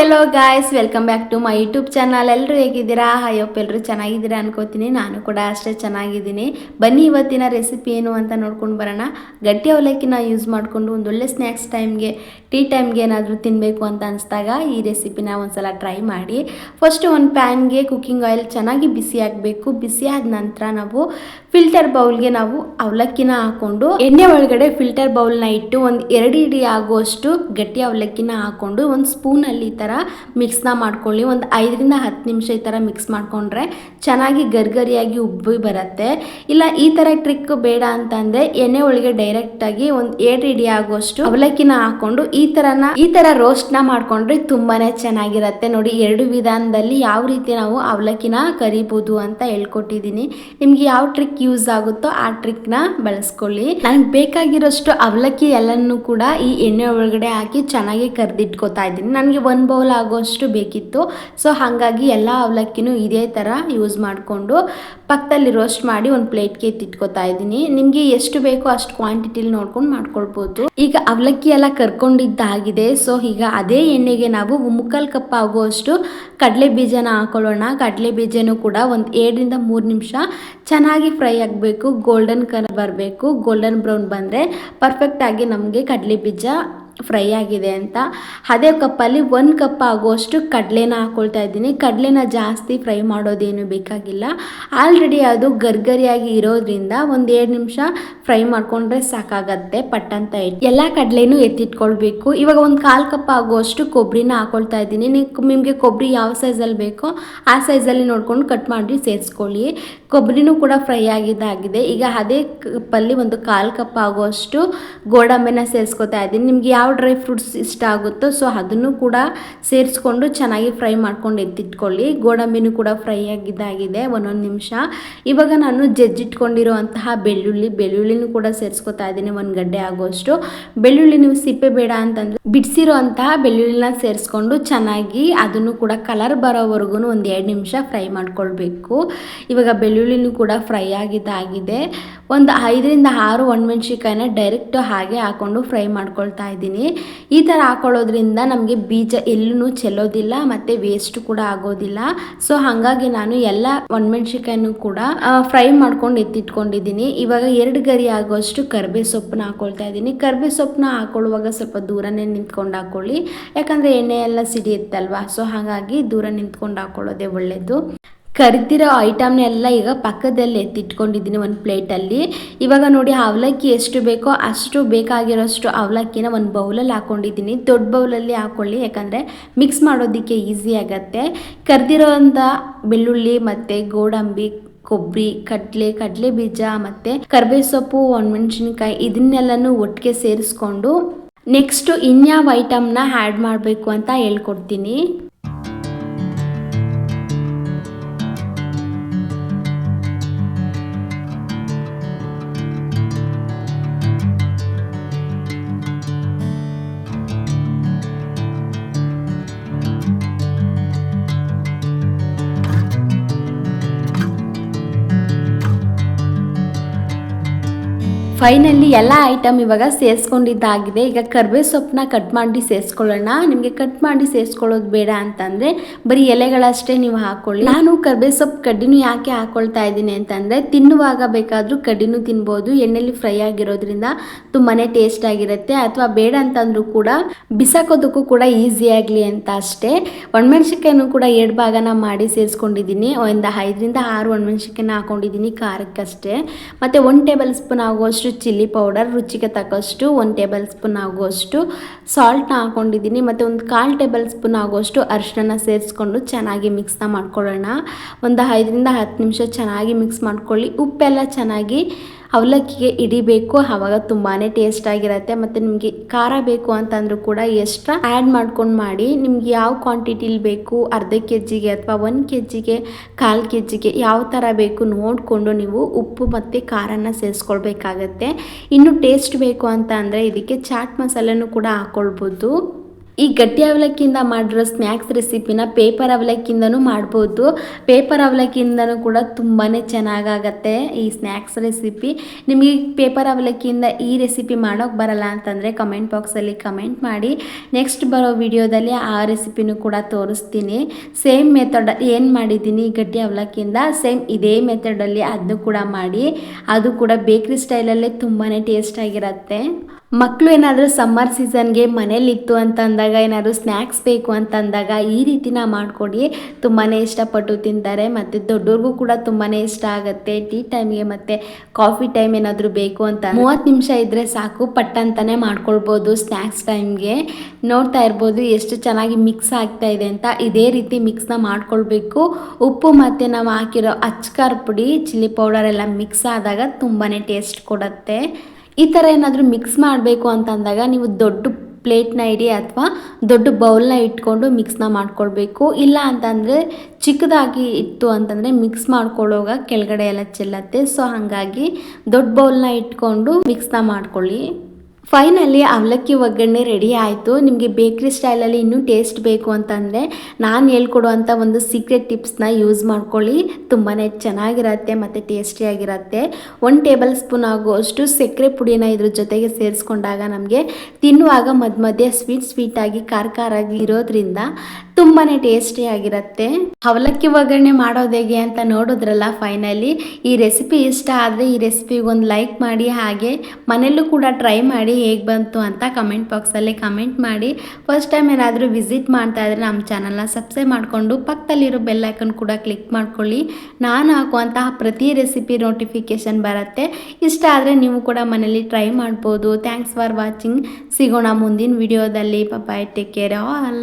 Hello guys, welcome back to my YouTube channel. ಎಲ್ಲರೂ ಹೇಗಿದ್ದೀರಾ? Hope ಎಲ್ಲರೂ ಚೆನ್ನಾಗಿದ್ದೀರಾ ಅನ್ಕೋತೀನಿ. ನಾನು ಕೂಡ ಅಷ್ಟೇ ಚೆನ್ನಾಗಿದ್ದೀನಿ. ಬನ್ನಿ ಇವತ್ತಿನ ರೆಸಿಪಿ ಏನು ಅಂತ ನೋಡ್ಕೊಂಡು ಬರೋಣ. ಗಟ್ಟಿ ಅವಲಕ್ಕಿನ ಯೂಸ್ ಮಾಡಿಕೊಂಡು ಒಂದೊಳ್ಳೆ ಸ್ನ್ಯಾಕ್ಸ್ ಟೈಮ್ಗೆ, ಟೀ ಟೈಮ್ಗೆ ಏನಾದರೂ ತಿನ್ನಬೇಕು ಅಂತ ಅನಿಸ್ದಾಗ ಈ ರೆಸಿಪಿನ ಒಂದ್ಸಲ ಟ್ರೈ ಮಾಡಿ. ಫಸ್ಟ್ ಒಂದು ಪ್ಯಾನ್ಗೆ ಕುಕ್ಕಿಂಗ್ ಆಯಿಲ್ ಚೆನ್ನಾಗಿ ಬಿಸಿ ಆಗಬೇಕು. ಬಿಸಿ ಆದ ನಂತರ ನಾವು ಫಿಲ್ಟರ್ ಬೌಲ್ಗೆ ನಾವು ಅವಲಕ್ಕಿನ ಹಾಕ್ಕೊಂಡು ಎಣ್ಣೆ ಒಳಗಡೆ ಫಿಲ್ಟರ್ ಬೌಲ್ನ ಇಟ್ಟು ಒಂದು 2 ಇಡಿ ಆಗುವಷ್ಟು ಗಟ್ಟಿ ಅವಲಕ್ಕಿನ ಹಾಕ್ಕೊಂಡು ಒಂದು ಸ್ಪೂನಲ್ಲಿ ಈ ಥರ ಮಿಕ್ಸ್ನ ಮಾಡ್ಕೊಳ್ಳಿ. ಒಂದು 5ರಿಂದ 10 ನಿಮಿಷ ಈ ಥರ ಮಿಕ್ಸ್ ಮಾಡಿಕೊಂಡ್ರೆ ಚೆನ್ನಾಗಿ ಗರ್ಗರಿಯಾಗಿ ಉಬ್ಬಿ ಬರುತ್ತೆ. ಇಲ್ಲ ಈ ಥರ ಟ್ರಿಕ್ ಬೇಡ ಅಂತಂದರೆ ಎಣ್ಣೆ ಒಳಗೆ ಡೈರೆಕ್ಟಾಗಿ ಒಂದು 7 ಇಡಿ ಆಗುವಷ್ಟು ಅವಲಕ್ಕಿನ ಹಾಕ್ಕೊಂಡು ಈ ಥರ ರೋಸ್ಟ್ನ ಮಾಡಿಕೊಂಡ್ರೆ ತುಂಬಾ ಚೆನ್ನಾಗಿರುತ್ತೆ. ನೋಡಿ, 2 ವಿಧಾನದಲ್ಲಿ ಯಾವ ರೀತಿ ನಾವು ಅವಲಕ್ಕಿನ ಕರಿಬೋದು ಅಂತ ಹೇಳ್ಕೊಟ್ಟಿದ್ದೀನಿ. ನಿಮ್ಗೆ ಯಾವ ಟ್ರಿಕ್ ಯೂಸ್ ಆಗುತ್ತೋ ಆ ಟ್ರಿಕ್ನ ಬಳಸ್ಕೊಳ್ಳಿ. ನನಗೆ ಬೇಕಾಗಿರೋಷ್ಟು ಅವಲಕ್ಕಿ ಎಲ್ಲನೂ ಕೂಡ ಈ ಎಣ್ಣೆ ಒಳಗಡೆ ಹಾಕಿ ಚೆನ್ನಾಗಿ ಕರೆದಿಟ್ಕೋತಾ ಇದ್ದೀನಿ. ನನಗೆ 1 ಬೌಲ್ ಆಗೋಷ್ಟು ಬೇಕಿತ್ತು. ಸೊ ಹಾಗಾಗಿ ಎಲ್ಲ ಅವಲಕ್ಕಿನೂ ಇದೇ ಥರ ಯೂಸ್ ಮಾಡಿಕೊಂಡು ಪಕ್ಕದಲ್ಲಿ ರೋಸ್ಟ್ ಮಾಡಿ ಒಂದು ಪ್ಲೇಟ್ಗೆ ಎತ್ತಿಟ್ಕೋತಾ ಇದ್ದೀನಿ. ನಿಮಗೆ ಎಷ್ಟು ಬೇಕೋ ಅಷ್ಟು ಕ್ವಾಂಟಿಟಿಲಿ ನೋಡ್ಕೊಂಡು ಮಾಡ್ಕೊಳ್ಬೋದು. ಈಗ ಅವಲಕ್ಕಿ ಎಲ್ಲ ಕರ್ಕೊಂಡಿದ್ದಾಗಿದೆ. ಸೊ ಈಗ ಅದೇ ಎಣ್ಣೆಗೆ ನಾವು 3/4 ಕಪ್ ಆಗುವಷ್ಟು ಕಡಲೆ ಬೀಜನ ಹಾಕೊಳ್ಳೋಣ. ಕಡಲೆ ಬೀಜನೂ ಕೂಡ ಒಂದು 2ರಿಂದ 3 ನಿಮಿಷ ಚೆನ್ನಾಗಿ ಫ್ರೈ ಆಗಬೇಕು. ಗೋಲ್ಡನ್ ಕಲರ್ ಬರಬೇಕು. ಗೋಲ್ಡನ್ ಬ್ರೌನ್ ಬಂದರೆ ಪರ್ಫೆಕ್ಟಾಗಿ ನಮಗೆ ಕಡಲೆ ಬೀಜ ಫ್ರೈ ಆಗಿದೆ ಅಂತ. ಅದೇ ಕಪ್ಪಲ್ಲಿ 1 ಕಪ್ ಆಗುವಷ್ಟು ಕಡಲೆನ ಹಾಕ್ಕೊಳ್ತಾ ಇದ್ದೀನಿ. ಕಡಲೆನ ಜಾಸ್ತಿ ಫ್ರೈ ಮಾಡೋದೇನು ಬೇಕಾಗಿಲ್ಲ. ಆಲ್ರೆಡಿ ಅದು ಗರ್ಗರಿಯಾಗಿ ಇರೋದ್ರಿಂದ ಒಂದು 2 ನಿಮಿಷ ಫ್ರೈ ಮಾಡ್ಕೊಂಡ್ರೆ ಸಾಕಾಗತ್ತೆ. ಪಟ್ಟಂತ ಎಲ್ಲ ಕಡಲೆನೂ ಎತ್ತಿಟ್ಕೊಳ್ಬೇಕು. ಇವಾಗ ಒಂದು 1/4 ಕಪ್ ಆಗುವಷ್ಟು ಕೊಬ್ಬರಿನ ಹಾಕ್ಕೊಳ್ತಾ ಇದ್ದೀನಿ. ನಿಮಗೆ ಕೊಬ್ಬರಿ ಯಾವ ಸೈಜಲ್ಲಿ ಬೇಕೋ ಆ ಸೈಜಲ್ಲಿ ನೋಡ್ಕೊಂಡು ಕಟ್ ಮಾಡಿ ಸೇರಿಸ್ಕೊಳ್ಳಿ. ಕೊಬ್ಬರಿನೂ ಕೂಡ ಫ್ರೈ ಆಗಿದ್ದಾಗಿದೆ. ಈಗ ಅದೇ ಕಪ್ಪಲ್ಲಿ ಒಂದು 1/4 ಕಪ್ ಆಗುವಷ್ಟು ಗೋಡಂಬಿನ ಸೇರಿಸ್ಕೊತಾ ಇದ್ದೀನಿ. ನಿಮ್ಗೆ ಯಾವ ಡ್ರೈ ಫ್ರೂಟ್ಸ್ ಇಷ್ಟ ಆಗುತ್ತೋ ಸೊ ಅದನ್ನು ಕೂಡ ಸೇರಿಸ್ಕೊಂಡು ಚೆನ್ನಾಗಿ ಫ್ರೈ ಮಾಡ್ಕೊಂಡು ಎತ್ತಿಟ್ಕೊಳ್ಳಿ. ಗೋಡಂಬಿನೂ ಕೂಡ ಫ್ರೈ ಆಗಿದ್ದಾಗಿದೆ 1 ನಿಮಿಷ. ಇವಾಗ ನಾನು ಜಜ್ಜಿಟ್ಕೊಂಡಿರುವಂತಹ ಬೆಳ್ಳುಳ್ಳಿನೂ ಕೂಡ ಸೇರಿಸ್ಕೊತಾ ಇದ್ದೀನಿ. 1 ಗಡ್ಡೆ ಆಗುವಷ್ಟು ಬೆಳ್ಳುಳ್ಳಿ. ನೀವು ಸಿಪ್ಪೆ ಬೇಡ ಅಂತಂದರೆ ಬಿಡಿಸಿರುವಂತಹ ಬೆಳ್ಳುಳ್ಳಿನ ಸೇರಿಸ್ಕೊಂಡು ಚೆನ್ನಾಗಿ ಅದನ್ನು ಕೂಡ ಕಲರ್ ಬರೋವರೆಗೂ ಒಂದು 2 ನಿಮಿಷ ಫ್ರೈ ಮಾಡ್ಕೊಳ್ಬೇಕು. ಇವಾಗ ಬೆಳ್ಳುಳ್ಳಿನೂ ಕೂಡ ಫ್ರೈ ಆಗಿದ್ದಾಗಿದೆ. ಒಂದು 5ರಿಂದ 6 ಒಣಮೆಣ್ಸಿಕಾಯಿನ ಡೈರೆಕ್ಟ್ ಹಾಗೆ ಹಾಕೊಂಡು ಫ್ರೈ ಮಾಡ್ಕೊಳ್ತಾ ಇದ್ದೀನಿ. ಈ ಥರ ಹಾಕೊಳ್ಳೋದ್ರಿಂದ ನಮಗೆ ಬೀಜ ಎಲ್ಲೂ ಚೆಲ್ಲೋದಿಲ್ಲ ಮತ್ತು ವೇಸ್ಟ್ ಕೂಡ ಆಗೋದಿಲ್ಲ. ಸೊ ಹಾಗಾಗಿ ನಾನು ಎಲ್ಲ ಒಣಮೆಣ್ಸಿಕಾಯಿನೂ ಕೂಡ ಫ್ರೈ ಮಾಡ್ಕೊಂಡು ಎತ್ತಿಟ್ಕೊಂಡಿದ್ದೀನಿ. ಇವಾಗ 2 ಗರಿ ಆಗುವಷ್ಟು ಕರ್ಬೇ ಸೊಪ್ಪನ್ನ ಹಾಕೊಳ್ತಾ ಇದ್ದೀನಿ. ಕರ್ಬೇ ಸೊಪ್ಪನ್ನ ಹಾಕೊಳ್ಳುವಾಗ ಸ್ವಲ್ಪ ದೂರನೇ ನಿಂತ್ಕೊಂಡು ಹಾಕೊಳ್ಳಿ. ಯಾಕಂದರೆ ಎಣ್ಣೆ ಎಲ್ಲ ಸಿಡಿಯುತ್ತಲ್ವಾ. ಸೊ ಹಾಗಾಗಿ ದೂರ ನಿಂತ್ಕೊಂಡು ಹಾಕೊಳ್ಳೋದೇ ಒಳ್ಳೆಯದು. ಕರಿದಿರೋ ಐಟಮ್ನೆಲ್ಲ ಈಗ ಪಕ್ಕದಲ್ಲಿ ಎತ್ತಿಟ್ಕೊಂಡಿದ್ದೀನಿ ಒಂದು ಪ್ಲೇಟಲ್ಲಿ. ಇವಾಗ ನೋಡಿ, ಅವಲಕ್ಕಿ ಎಷ್ಟು ಬೇಕೋ ಅಷ್ಟು ಬೇಕಾಗಿರೋಷ್ಟು ಅವಲಕ್ಕಿನ ಒಂದು ಬೌಲಲ್ಲಿ ಹಾಕ್ಕೊಂಡಿದ್ದೀನಿ. ದೊಡ್ಡ ಬೌಲಲ್ಲಿ ಹಾಕ್ಕೊಳ್ಳಿ, ಯಾಕಂದರೆ ಮಿಕ್ಸ್ ಮಾಡೋದಕ್ಕೆ ಈಸಿ ಆಗುತ್ತೆ. ಕರಿದಿರೋಂಥ ಬೆಳ್ಳುಳ್ಳಿ ಮತ್ತು ಗೋಡಂಬಿ, ಕೊಬ್ಬರಿ, ಕಡಲೆ ಬೀಜ ಮತ್ತು ಕರ್ಬೇ ಸೊಪ್ಪು, ಒಣಮೆಣಸಿನಕಾಯಿ ಇದನ್ನೆಲ್ಲನೂ ಒಟ್ಟಿಗೆ ಸೇರಿಸ್ಕೊಂಡು ನೆಕ್ಸ್ಟು ಇನ್ಯಾವ ಐಟಮ್ನ ಆ್ಯಡ್ ಮಾಡಬೇಕು ಅಂತ ಹೇಳ್ಕೊಡ್ತೀನಿ. ಫೈನಲಿ ಎಲ್ಲ ಐಟಮ್ ಇವಾಗ ಸೇರಿಸ್ಕೊಂಡಿದ್ದಾಗಿದೆ. ಈಗ ಕರ್ಬೇ ಸೊಪ್ಪನ್ನ ಕಟ್ ಮಾಡಿ ಸೇರಿಸ್ಕೊಳ್ಳೋಣ. ನಿಮಗೆ ಕಟ್ ಮಾಡಿ ಸೇರಿಸ್ಕೊಳ್ಳೋದು ಬೇಡ ಅಂತಂದರೆ ಬರೀ ಎಲೆಗಳಷ್ಟೇ ನೀವು ಹಾಕ್ಕೊಳ್ಳಿ. ನಾನು ಕರ್ಬೇ ಸೊಪ್ಪು ಕಡ್ಡಿನೂ ಯಾಕೆ ಹಾಕ್ಕೊಳ್ತಾ ಇದ್ದೀನಿ ಅಂತಂದರೆ ತಿನ್ನುವಾಗ ಬೇಕಾದರೂ ಕಡ್ಡಿನೂ ತಿನ್ಬೋದು. ಎಣ್ಣೆಲಿ ಫ್ರೈ ಆಗಿರೋದ್ರಿಂದ ತುಂಬಾ ಟೇಸ್ಟ್ ಆಗಿರುತ್ತೆ. ಅಥವಾ ಬೇಡ ಅಂತಂದ್ರೂ ಕೂಡ ಬಿಸಾಕೋದಕ್ಕೂ ಕೂಡ ಈಸಿ ಆಗಲಿ ಅಂತ ಅಷ್ಟೇ. ಒಣಮೆಣ್ಸಿಕಾಯಿನೂ ಕೂಡ 2 ಭಾಗನ ಮಾಡಿ ಸೇರಿಸ್ಕೊಂಡಿದ್ದೀನಿ. ಒಂದು 5ರಿಂದ 6 ಒಣಮೆಣ್ಸಿಕಾಯಿನ ಹಾಕ್ಕೊಂಡಿದ್ದೀನಿ ಖಾರಕ್ಕಷ್ಟೇ. ಮತ್ತು 1 ಟೇಬಲ್ ಸ್ಪೂನ್ ಆಗುವಷ್ಟು ಚಿಲ್ಲಿ ಪೌಡರ್, ರುಚಿಗೆ ತಕ್ಕಷ್ಟು 1 ಟೇಬಲ್ ಸ್ಪೂನ್ ಆಗುವಷ್ಟು ಸಾಲ್ಟ್ನ ಹಾಕೊಂಡಿದ್ದೀನಿ. ಮತ್ತು ಒಂದು 1/4 ಟೇಬಲ್ ಸ್ಪೂನ್ ಆಗುವಷ್ಟು ಅರಿಶಿನ ಸೇರಿಸ್ಕೊಂಡು ಚೆನ್ನಾಗಿ ಮಿಕ್ಸ್ನ ಮಾಡ್ಕೊಳ್ಳೋಣ. ಒಂದು 5ರಿಂದ 10 ನಿಮಿಷ ಚೆನ್ನಾಗಿ ಮಿಕ್ಸ್ ಮಾಡ್ಕೊಳ್ಳಿ. ಉಪ್ಪೆಲ್ಲ ಚೆನ್ನಾಗಿ ಅವಲಕ್ಕಿಗೆ ಹಿಡಿಬೇಕು. ಆವಾಗ ತುಂಬಾ ಟೇಸ್ಟ್ ಆಗಿರುತ್ತೆ. ಮತ್ತು ನಿಮಗೆ ಖಾರ ಬೇಕು ಅಂತಂದ್ರೂ ಕೂಡ ಎಕ್ಸ್ಟ್ರಾ ಆ್ಯಡ್ ಮಾಡ್ಕೊಂಡು ಮಾಡಿ. ನಿಮ್ಗೆ ಯಾವ ಕ್ವಾಂಟಿಟಿಲಿ ಬೇಕು, ಅರ್ಧ kgಗೆ ಅಥವಾ 1 kgಗೆ 1/4 kgಗೆ ಯಾವ ಥರ ಬೇಕು ನೋಡಿಕೊಂಡು ನೀವು ಉಪ್ಪು ಮತ್ತು ಖಾರನ ಸೇರಿಸ್ಕೊಳ್ಬೇಕಾಗತ್ತೆ. ಇನ್ನು ಟೇಸ್ಟ್ ಬೇಕು ಅಂತ ಅಂದರೆ ಇದಕ್ಕೆ ಚಾಟ್ ಮಸಾಲೆನೂ ಕೂಡ ಹಾಕ್ಕೊಳ್ಬೋದು. ಈ ಗಟ್ಟಿ ಅವಲಕ್ಕಿಯಿಂದ ಮಾಡಿರೋ ಸ್ನ್ಯಾಕ್ಸ್ ರೆಸಿಪಿನ ಪೇಪರ್ ಅವಲಕ್ಕಿಂದನೂ ಮಾಡ್ಬೋದು. ಪೇಪರ್ ಅವಲಕ್ಕಿಯಿಂದನೂ ಕೂಡ ತುಂಬಾ ಚೆನ್ನಾಗಾಗತ್ತೆ ಈ ಸ್ನ್ಯಾಕ್ಸ್ ರೆಸಿಪಿ. ನಿಮಗೆ ಪೇಪರ್ ಅವಲಕ್ಕಿಯಿಂದ ಈ ರೆಸಿಪಿ ಮಾಡೋಕ್ಕೆ ಬರಲ್ಲ ಅಂತಂದರೆ ಕಮೆಂಟ್ ಬಾಕ್ಸಲ್ಲಿ ಕಮೆಂಟ್ ಮಾಡಿ. ನೆಕ್ಸ್ಟ್ ಬರೋ ವಿಡಿಯೋದಲ್ಲಿ ಆ ರೆಸಿಪಿನೂ ಕೂಡ ತೋರಿಸ್ತೀನಿ. ಸೇಮ್ ಮೆಥಡ್ ಏನು ಮಾಡಿದ್ದೀನಿ ಗಟ್ಟಿ ಅವಲಕ್ಕಿಯಿಂದ ಸೇಮ್ ಇದೇ ಮೆಥಡಲ್ಲಿ ಅದನ್ನು ಕೂಡ ಮಾಡಿ, ಅದು ಕೂಡ ಬೇಕ್ರಿ ಸ್ಟೈಲಲ್ಲೇ ತುಂಬಾ ಟೇಸ್ಟಾಗಿರುತ್ತೆ. ಮಕ್ಕಳು ಏನಾದರೂ ಸಮ್ಮರ್ ಸೀಸನ್ಗೆ ಮನೇಲಿತ್ತು ಅಂತ ಅಂದಾಗ ಏನಾದರೂ ಸ್ನ್ಯಾಕ್ಸ್ ಬೇಕು ಅಂತ ಅಂದಾಗ ಈ ರೀತಿನ ಮಾಡಿಕೊಡಿ, ತುಂಬಾ ಇಷ್ಟಪಟ್ಟು ತಿಂತಾರೆ. ಮತ್ತು ದೊಡ್ಡವ್ರಿಗೂ ಕೂಡ ತುಂಬಾ ಇಷ್ಟ ಆಗುತ್ತೆ. ಟೀ ಟೈಮ್ಗೆ ಮತ್ತು ಕಾಫಿ ಟೈಮ್ ಏನಾದರೂ ಬೇಕು ಅಂತ 30 ನಿಮಿಷ ಇದ್ದರೆ ಸಾಕು, ಪಟ್ ಅಂತಲೇ ಮಾಡ್ಕೊಳ್ಬೋದು. ಸ್ನ್ಯಾಕ್ಸ್ ಟೈಮ್ಗೆ ನೋಡ್ತಾ ಇರ್ಬೋದು ಎಷ್ಟು ಚೆನ್ನಾಗಿ ಮಿಕ್ಸ್ ಆಗ್ತಾ ಇದೆ ಅಂತ. ಇದೇ ರೀತಿ ಮಿಕ್ಸ್ನ ಮಾಡ್ಕೊಳ್ಬೇಕು. ಉಪ್ಪು ಮತ್ತು ನಾವು ಹಾಕಿರೋ ಅಚ್ಕಾರ್ ಪುಡಿ, ಚಿಲ್ಲಿ ಪೌಡರ್ ಎಲ್ಲ ಮಿಕ್ಸ್ ಆದಾಗ ತುಂಬಾ ಟೇಸ್ಟ್ ಕೊಡುತ್ತೆ. ಈ ಥರ ಏನಾದರೂ ಮಿಕ್ಸ್ ಮಾಡಬೇಕು ಅಂತಂದಾಗ ನೀವು ದೊಡ್ಡ ಪ್ಲೇಟ್ನ ಇಡಿ ಅಥವಾ ದೊಡ್ಡ ಬೌಲ್ನ ಇಟ್ಕೊಂಡು ಮಿಕ್ಸ್ನ ಮಾಡ್ಕೊಳ್ಬೇಕು. ಇಲ್ಲ ಅಂತಂದರೆ ಚಿಕ್ಕದಾಗಿ ಇತ್ತು ಅಂತಂದರೆ ಮಿಕ್ಸ್ ಮಾಡ್ಕೊಳ್ಳೋವಾಗ ಕೆಳಗಡೆ ಎಲ್ಲ ಚೆಲ್ಲತ್ತೆ. ಸೊ ಹಾಗಾಗಿ ದೊಡ್ಡ ಬೌಲ್ನ ಇಟ್ಕೊಂಡು ಮಿಕ್ಸ್ನ ಮಾಡ್ಕೊಳ್ಳಿ. ಫೈನಲಿ ಅವಲಕ್ಕಿ ಒಗ್ಗರಣೆ ರೆಡಿ ಆಯಿತು. ನಿಮಗೆ ಬೇಕ್ರಿ ಸ್ಟೈಲಲ್ಲಿ ಇನ್ನೂ ಟೇಸ್ಟ್ ಬೇಕು ಅಂತಂದರೆ ನಾನು ಹೇಳ್ಕೊಡುವಂಥ ಒಂದು ಸೀಕ್ರೆಟ್ ಟಿಪ್ಸ್ನ ಯೂಸ್ ಮಾಡ್ಕೊಳ್ಳಿ. ತುಂಬಾ ಚೆನ್ನಾಗಿರುತ್ತೆ ಮತ್ತು ಟೇಸ್ಟಿಯಾಗಿರುತ್ತೆ. 1 ಟೇಬಲ್ ಸ್ಪೂನ್ ಆಗುವಷ್ಟು ಸಕ್ಕರೆ ಪುಡಿನ ಇದ್ರ ಜೊತೆಗೆ ಸೇರಿಸ್ಕೊಂಡಾಗ ನಮಗೆ ತಿನ್ನುವಾಗ ಮಧ್ಯ ಮಧ್ಯೆ ಸ್ವೀಟಾಗಿ ಖಾರಾಗಿ ಇರೋದ್ರಿಂದ ತುಂಬಾ ಟೇಸ್ಟಿಯಾಗಿರುತ್ತೆ. ಅವಲಕ್ಕಿ ಒಗ್ಗರಣೆ ಮಾಡೋದು ಹೇಗೆ ಅಂತ ನೋಡಿದ್ರಲ್ಲ. ಫೈನಲಿ ಈ ರೆಸಿಪಿ ಇಷ್ಟ ಆದರೆ ಈ ರೆಸಿಪಿಗೆ ಒಂದು ಲೈಕ್ ಮಾಡಿ, ಹಾಗೆ ಮನೆಯಲ್ಲೂ ಕೂಡ ಟ್ರೈ ಮಾಡಿ ಹೇಗೆ ಬಂತು ಅಂತ ಕಮೆಂಟ್ ಬಾಕ್ಸಲ್ಲಿ ಕಮೆಂಟ್ ಮಾಡಿ. ಫಸ್ಟ್ ಟೈಮ್ ಏನಾದರೂ ವಿಸಿಟ್ ಮಾಡ್ತಾ ಇದ್ರೆ ನಮ್ಮ ಚಾನಲ್ನ ಸಬ್ಸ್ಕ್ರೈಬ್ ಮಾಡಿಕೊಂಡು ಪಕ್ಕದಲ್ಲಿರೋ ಬೆಲ್ ಐಕನ್ ಕೂಡ ಕ್ಲಿಕ್ ಮಾಡ್ಕೊಳ್ಳಿ. ನಾನು ಹಾಕುವಂತಹ ಪ್ರತಿ ರೆಸಿಪಿ ನೋಟಿಫಿಕೇಷನ್ ಬರುತ್ತೆ. ಇಷ್ಟ ಆದರೆ ನೀವು ಕೂಡ ಮನೇಲಿ ಟ್ರೈ ಮಾಡ್ಬೋದು. Thanks for watching. ಸಿಗೋಣ ಮುಂದಿನ ವಿಡಿಯೋದಲ್ಲಿ. ಬಾಯ್, ಟೇಕ್ ಕೇರ್ ಆಲ್.